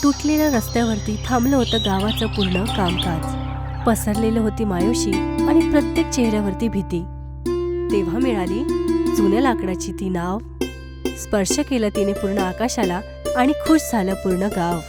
तुटलेल्या रस्त्यावरती थांबलं होतं गावाचं पूर्ण कामकाज. पसरलेलं होती मायूशी आणि प्रत्येक चेहऱ्यावरती भीती. तेव्हा मिळाली जुन्या लाकडाची ती नाव. स्पर्श केलं तिने पूर्ण आकाशाला आणि खुश झालं पूर्ण गाव.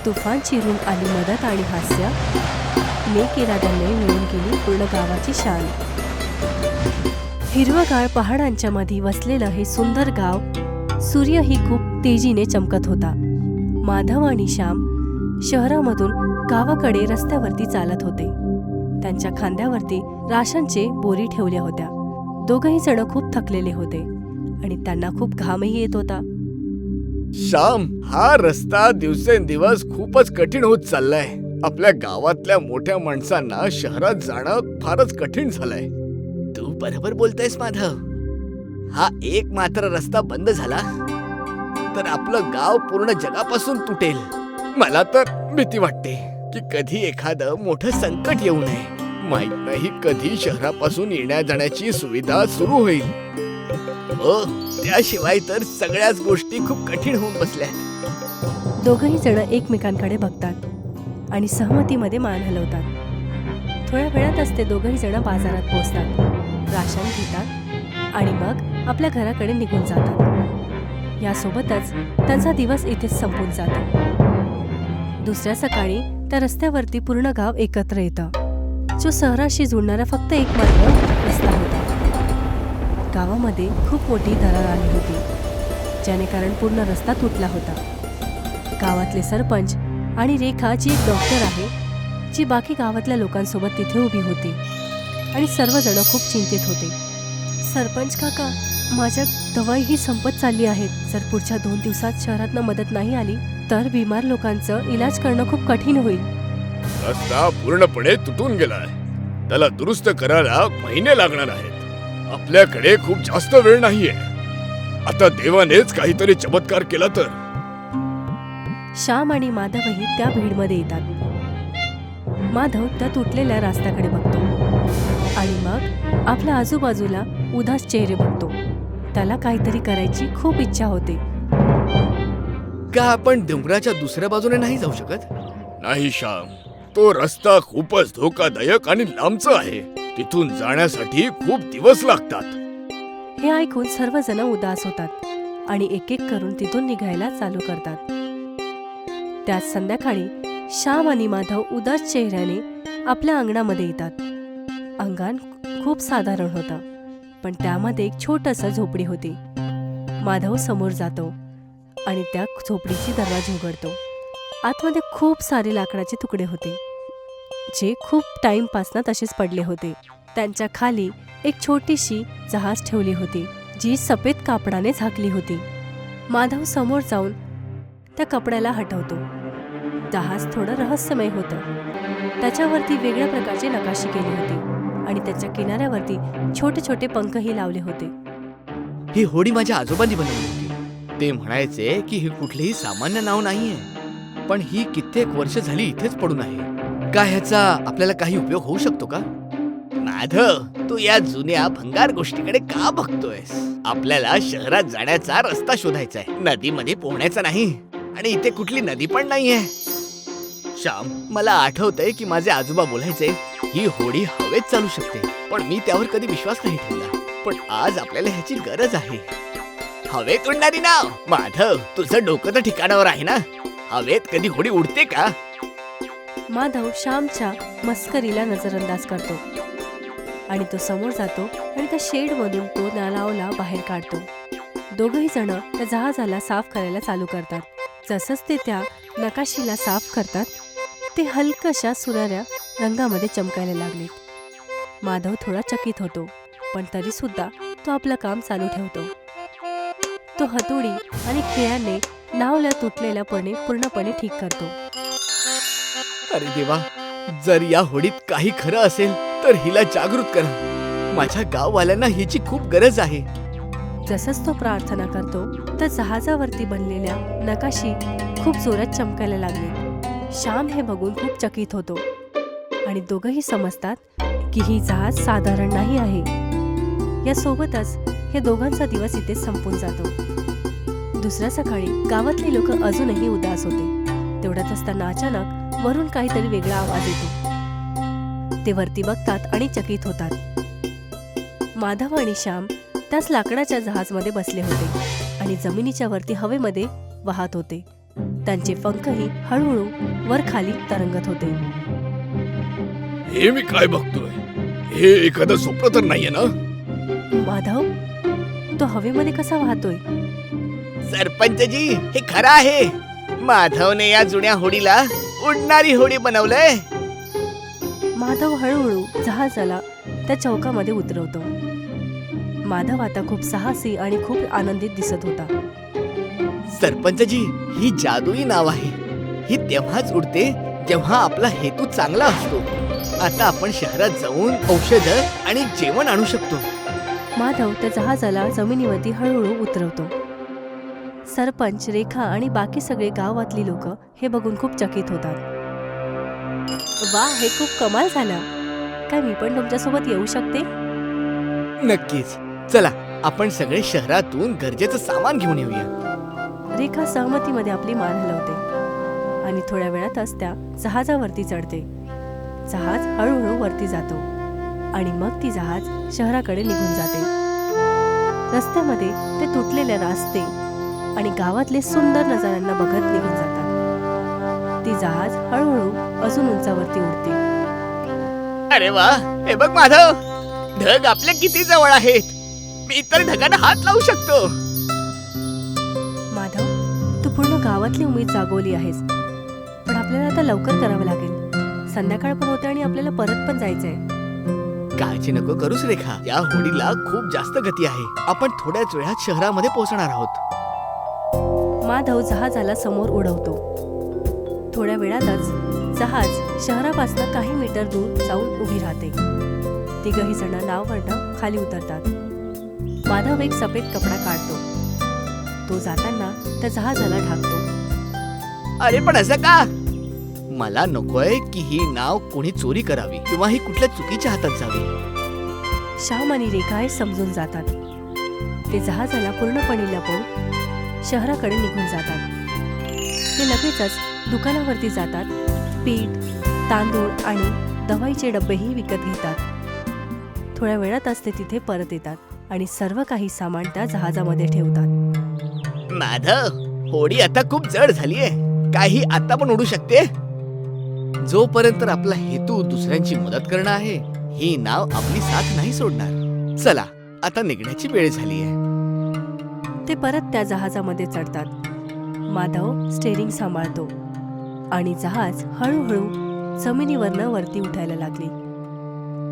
तुफान चिरून आली मदत आणि हास्य. ने केला दंडे मिळून गेली पूर्ण गावाची शान. हिरवगाळ पहाडांच्या मध्ये वसलेलं हे सुंदर गाव सूर्यही खूप तेजीने चमकत होता. माधव आणि श्याम शहरामधून गावाकडे रस्त्यावरती चालत होते. त्यांच्या खांद्यावरती राशनचे बोरी ठेवल्या होत्या. दोघही जण खूप थकलेले होते आणि त्यांना खूप घामही येत होता. श्याम, हा रस्ता दिवसेंदिवस खूपच कठीण होत चाललाय. आपल्या गावातल्या मोठ्या माणसांना शहरात जाणं फारच कठीण झालंय. तू बरोबर बोलतोयस माधव. हा एक मात्र रस्ता बंद झाला तर आपलं गाव पूर्ण जगापासून तुटेल. मला तर भीती वाटते की कधी एखादं मोठं संकट येऊ नये. माहित नाही कधी शहरापासून येण्या जाण्याची सुविधा सुरू होईल. हो, त्याशिवाय तर सगळ्याच गोष्टी खूप कठीण होऊन बसल्यात. दोघही जण एकमेकांकडे बघतात आणि सहमतीमध्ये मान हलवतात. थोड्या वेळातच ते दोघही जण बाजारात पोहोचतात, राशन घेतात आणि मग आपल्या घराकडे निघून जातात. यासोबतच त्यांचा दिवस इथेच संपून जातो. दुसऱ्या सकाळी त्या रस्त्यावरती पूर्ण गाव एकत्र येतं. जो शहराशी जोडणारा फक्त एक मार्ग रस्ता होता. गावामध्ये खूप मोठी दरार आली होती, ज्याने कारण पूर्ण रस्ता तुटला होता. गावातले सरपंच आणि रेखा, जी एक डॉक्टर आहे, जी बाकी गावातल्या लोकांसोबत तिथे उभी होती आणि सर्वजण खूप चिंतित होते. सरपंच काका, माझ्या दवाईही संपत चालली आहेत. जर पुढच्या 2 दिवसात शहरातनं मदत नाही आली तर बिमार लोकांचं इलाज करणं खूप कठीण होईल. रस्ता पूर्णपणे तुटून गेलाय. त्याला दुरुस्त करायला महिने लागणार आहेत. आपल्याकडे खूप जास्त वेळ नाहीये. आता देवानेच काहीतरी चमत्कार केला तर. श्याम आणि माधवही त्या भीडमध्ये येतात. माधव त्या तुटलेल्या रस्त्याकडे बघतो आणि मग आपल्या आजूबाजूला उदास चेहरे बघतो. त्याला काहीतरी करायची खूप इच्छा होते. का आपण डोंगराच्या दुसऱ्या बाजूने नाही जाऊ शकत? नाही श्याम, तो रस्ता खूपच धोकादायक आणि लांबचा आहे. तिथून जाण्यासाठी खूप दिवस लागतात. हे ऐकून सर्वजण उदास होतात आणि एक एक करून तिथून निघायला चालू करतात. त्याच संध्याकाळी श्याम आणि माधव उदास चेहऱ्याने आपल्या अंगणामध्ये येतात. अंगण खूप साधारण होतं, पण त्यामध्ये एक छोटंसं झोपडी होती. माधव समोर जातो आणि त्या झोपडीची दरवाजा उघडतो. आतमध्ये खूप सारे लाकडाचे तुकडे होते, जे खूप टाइमपासनं तसेच पडले होते. त्यांच्या खाली एक छोटीशी जहाज ठेवली होती, जी सफेद कापडाने झाकली होती. माधव समोर जाऊन त्या कपड्याला हटवतो. जहाज थोडं रहस्यमय होतं. त्याच्यावरती वेगळ्या प्रकारचे नकाशे केली होती आणि त्याच्या किनाऱ्यावरती छोटे छोटे पंखही लावले होते. ही होडी माझ्या आजोबांनी बनवली होती. ते म्हणायचे की हे कुठलेही सामान्य नाव नाहीये, पण ही कित्येक वर्ष झाली इथेच पडून आहे. का ह्याचा आपल्याला काही उपयोग होऊ शकतो का? माधव, तू या जुन्या भंगार गोष्टीकडे का बघतोयस? आपल्याला शहरात जाण्याचा रस्ता शोधायचा आहे, नदीमध्ये पोहण्याचा नाही. आणि इथे कुठली नदी पण नाहीये. श्याम, मला आठवतंय की माझे आजोबा बोलायचे, ही होडी हवेत चालू शकते, पण मी त्यावर कधी विश्वास नाही ठेवला. पण आज आपल्याला ह्याची गरज आहे. हवेत उडणारी नाव. माधव, तुझं डोकं तर ठिकाणावर आहे ना? हवेत कधी होडी उडते का? माधव श्यामच्या मस्करीला नजरअंदाज करतो आणि तो समोर जातो आणि त्या शेडमधून तो नालावला बाहेर काढतो. दोघही जण त्या जहाजाला साफ करायला चालू करतात. जसंच ते त्या नकाशीला साफ करतात, ते हलकशा सुनहऱ्या रंगामध्ये चमकायला लागले. माधव थोडा चकित होतो, पण तरी सुद्धा तो आपलं काम चालू ठेवतो. तो हातोडी आणि खिळ्याने नावला तुटलेल्यापणे पूर्णपणे ठीक करतो. अरे देवा, जर या होडीत काही खरं असेल तर हिला जागृत करा. माझ्या गाववाल्यांना हिची खूप गरज आहे. जसंच तो प्रार्थना करतो तर जहाजावरती बनलेल्या नकाशी खूप जोरात चमकायला लागले. श्याम हे बघून खूप चकित होतो आणि दोघंही समजतात की ही जहाज साधारण नाही आहे. यासोबतच हे दोघांचा दिवस इथे संपून जातो. दुसऱ्या सकाळी गावातले लोक अजूनही उदास होते. तेवढ्यात असताना अचानक वरून काहीतरी वेगळा आवाज येतो. ते वरती बघतात आणि चकित होतात. माधव आणि श्याम त्याच लाकडाच्या जहाजमध्ये बसले होते आणि जमिनीच्या वरती हवेमध्ये वाहत होते. त्यांचे पंखही हळूहळू वर खाली तरंगत होते. हे मी काय बघतोय? हे एखादं स्वप्न तर नाहीये ना? माधव, तो हवेमध्ये कसा वाहतोय? सरपंचजी, हे खरं आहे. माधवने या जुन्या होडीला उडणारी होडी बनवलंय. माधव हळूहळू जहाजाला त्या चौकामध्ये उतरवतो. माधव आता खूप साहसी आणि खूप आनंदित दिसत होता. सरपंचजी, ही जादुई नाव आहे. ही तेव्हाच उडते जेव्हा आपला हेतू चांगला असतो. आता आपण शहरात जाऊन औषधं आणि जेवण आणू शकतो. माधव त्या जहाजाला जमिनीवरती हळूहळू उतरवतो. सरपंच, रेखा आणि बाकी सगळे गावातली लोक हे बघून खूप चकित होतात. वा, हे खूप कमाल झालं. काय मी पण तुमच्यासोबत येऊ शकते? नक्कीच. चला, आपण सगळे शहरातून गरजेचं सामान घेऊन येऊया. रेखा सहमतीमध्ये आपली मान हलवते आणि थोड्या वेळातच त्या जहाजावरती चढते. जहाज हळूहळू वरती जातो आणि मग ती जहाज शहराकडे निघून जाते. रस्त्यामध्ये ते तुटलेले रस्ते आणि गावातले सुंदर नजाऱ्यांना बघत निघून जातात. ती जहाज हळूहळू अजून उंचावरती उडते. अरे वा, हे बघ माधव, ढग आपल्या किती जवळ आहेत. मी इतर ढगांना हात लावू शकतो. माधव, तू पूर्ण गावातली उमेद जागवली आहेस. पण आपल्याला आता लवकर करावं लागेल. संध्याकाळ पण होते आणि आपल्याला परत पण जायचंय. काळजी नको करूस रेखा. या होडीला खूप जास्त गती आहे. आपण थोड्याच वेळात शहरामध्ये पोहोचणार आहोत. माधव जहाजाला समोर उडवतो. थोड्या वेळातच जहाज शहरापासून काही मीटर दूर जाऊन उभी राहते. तिघही जण नाववरनं खाली उतरतात. माधव एक सफेद कपडा काढतो. तो जाताना त्या जहाजाला ढाकतो. अरे पण असं का? मला नकोय की ही नाव कोणी चोरी करावी किंवा ही कुठल्या चुकीच्या हातात जावी. श्याम आणि रेखा हे समजून जातात. ते जहाजाला पूर्णपणे लपवून शहराकडे निघून जातात. ते लगेचच दुकानावरती जातात. पीठ, तांदूळ आणि दवाईचे डब्बेही विकत घेतात. थोड्या वेळातच ते तिथे परत येतात आणि सर्व काही सामान त्या जहाजामध्ये ठेवतात. माधव, होडी आता खूप जड झालीये. काही आता पण उडू शकते. जोपर्यंत आपला हेतू दुसऱ्यांची मदत करणं आहे, ही नाव आपली साथ नाही सोडणार. चला, आता निघण्याची वेळ झालीये. ते परत त्या जहाजामध्ये चढतात. माधव स्टेरिंग सांभाळतो आणि जहाज हळूहळू जमिनीवरनं वरती उठायला लागली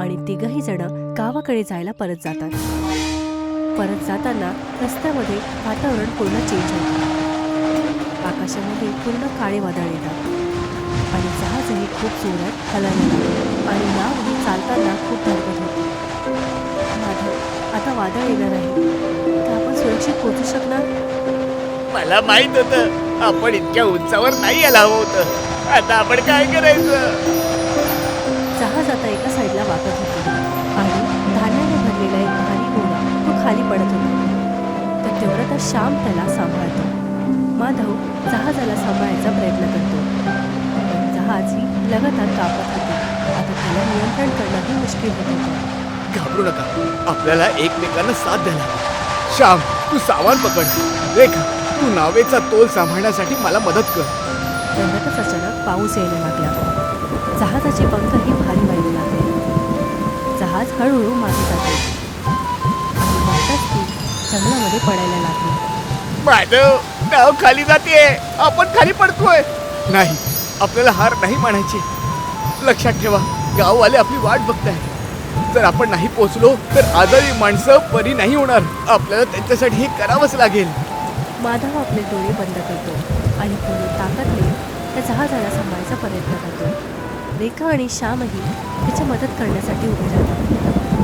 आणि तिघही जण गावाकडे जायला परत जातात. परत जाताना रस्त्यामध्ये वातावरण पूर्ण चेंज होतं. आकाशामध्ये पूर्ण काळे वादळ येतात आणि जहाजही खूप जोरात हलायला लागते आणि नावही चालताना खूप धडपड होते. माधव, आता वादळ येणार आहे. तर आपण सुरक्षित पोहोचू शकणार? मला माहित होतं आपण इतक्या उंचावर नाही यायला हवं होतं. आता आपण काय करायचं? जहाज आता एका साईडला वाकत होते आणि धान्याने भरलेला एक भारी घोडा तो खाली पडत होता. तर तेवढ्यातच श्याम त्याला सांभाळतो. माधव जहाजाला सांभाळायचा प्रयत्न करतो. पण जहाज ही लगातार कापत होते. आता त्याला नियंत्रण करणंही मुश्किल होत होतं. घाबरू नका. आपल्याला एकमेकांना साथ द्यायला हवी. श्याम, तू सामान पकड. रेखा, तू नावेचा तोल सांभाळण्यासाठी मला मदत कर. तेवढ्यातच अचानक पाऊस यायला लागला. जहाजाचे पंखही भारी व्हायला लागले. जहाज हळूहळू मागे जाते आणि मगच ती जंगलामध्ये पडायला लागली. माधव, नाव खाली जाते. आपण खाली पडतोय. नाही, आपल्याला हार नाही मानायची. लक्षात ठेवा, गाववाले आपली वाट बघताय. जर आपण नाही पोहोचलो तर आजारी माणसं बरी नाही होणार. आपल्याला त्यांच्यासाठी हे करावंच लागेल. माधव आपले डोळे बंद करतो आणि पूर्ण ताकदने त्या जहाजाला सांभाळायचा प्रयत्न करतो. रेखा आणि श्यामही त्याची मदत करण्यासाठी उभे राहतात.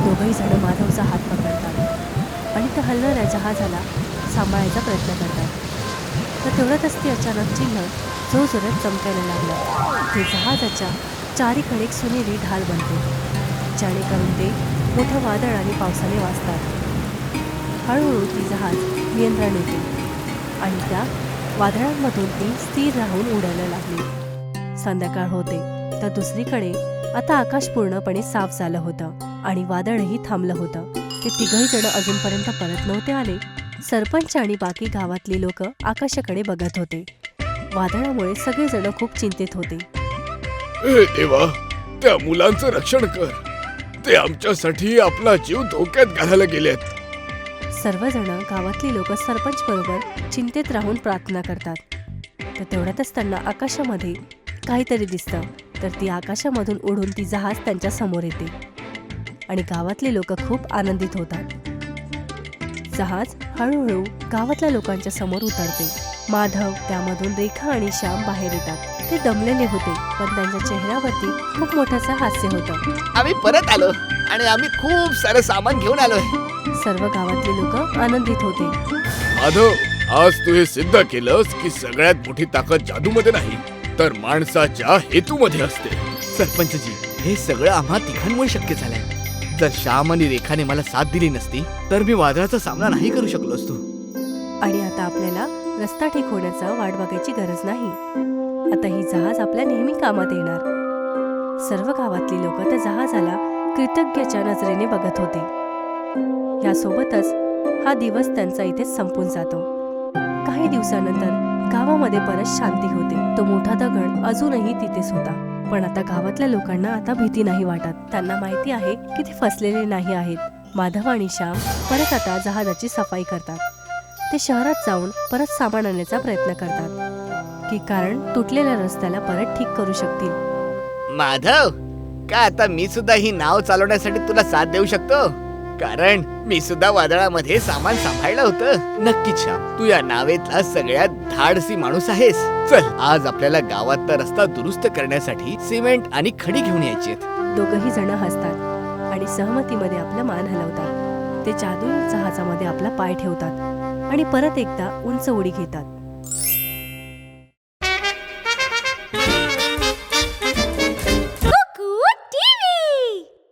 दोघंही जण माधवचा हात पकडतात आणि त्या हलणाऱ्या जहाजाला सांभाळायचा प्रयत्न करतात. तर तेवढ्यातच ती अचानक चिन्ह जोरजोरात चमकायला लागलं. ते जहाजाच्या चारीकडे एक सुनेरी ढाल बनते, जेणेकरून ते मोठं वादळ आणि पावसाने वाचतात. हळूहळू ती जहाज नियंत्रण येते आणि त्या वादळांमधून ती स्थिर राहून उडायला लागली. संध्याकाळ होते तर दुसरीकडे आता आकाश पूर्णपणे साफ झालं होतं आणि वादळही थांबलं होतं. ते तिघही जण अजूनपर्यंत परत नव्हते आले. सरपंच आणि बाकी गावातली लोक आकाशाकडे बघत होते. वादळामुळे सगळेजण खूप चिंतेत होते. हे देवा, त्या मुलांचं रक्षण कर. ते आमच्यासाठी आपला जीव धोक्यात घालायला गेलेत. सर्वजण गावातली लोक सरपंच बरोबर चिंतेत राहून प्रार्थना करतात. तर तेवढ्यातच त्यांना आकाशामध्ये काहीतरी दिसतं. तर ती आकाशामधून उडून ती जहाज त्यांच्या समोर येते आणि गावातली लोक खूप आनंदित होतात. जहाज हळूहळू गावातल्या लोकांच्या समोर उतरते. माधव, त्यामधून रेखा आणि श्याम बाहेर येतात. ते दमलेले होते पण त्यांच्या चेहऱ्यावरती खूप मोठ्याचं हास्य होतं. आम्ही परत आलो आणि आम्ही खूप सारं सामान घेऊन आलोय. सर्व गावातली लोक आनंदित होते. माधव, आज तू हे सिद्ध केलंस की सगळ्यात मोठी ताकद जादूमध्ये नाही तर माणसाच्या हेतूमध्ये असते. सरपंचजी, हे सगळं आम्हा तिघांमुळे शक्य झालंय. जर श्याम आणि रेखाने मला साथ दिली नसती तर मी वादळाचा सामना नाही करू शकलो असतो. आणि आता आपल्याला रस्ता ठीक होण्याचा वाट बघायची गरज नाही. आता ही जहाज आपल्या नेहमी कामात येणार. सर्व गावातली लोक त्या जहाजाला कृतज्ञतेच्या नजरेने बघत होते. यासोबतच हा दिवस त्यांचा इथेच संपून जातो. काही दिवसानंतर गावामध्ये परत शांती होते. तो मोठा दगड अजूनही तिथेच होता. पण आता गावातल्या लोकांना आता भीती नाही वाटत. त्यांना माहिती आहे की ते फसलेले नाही आहेत. माधव आणि श्याम परत आता जहाजाची सफाई करतात. ते शहरात जाऊन परत सामान आणण्याचा प्रयत्न करतात की कारण तुटलेल्या रस्त्याला परत ठीक करू शकतील. माधव, का आता मी सुद्धा ही नाव चालवण्यासाठी तुला साथ देऊ शकतो? कारण मी सुद्धा वादळामध्ये सामान सांभाळलं होतं. नक्कीच श्याम, तू या नावेतला सगळ्यात धाडसी माणूस आहेस. चल, आज आपल्याला गावातला रस्ता दुरुस्त करण्यासाठी सिमेंट आणि खडी घेऊन यायची. दोघही जण हसतात आणि सहमतीमध्ये आपला मान हलवतात. ते जादुई जहाजामध्ये आपला पाय ठेवतात आणि परत एकदा उंच उडी घेतात.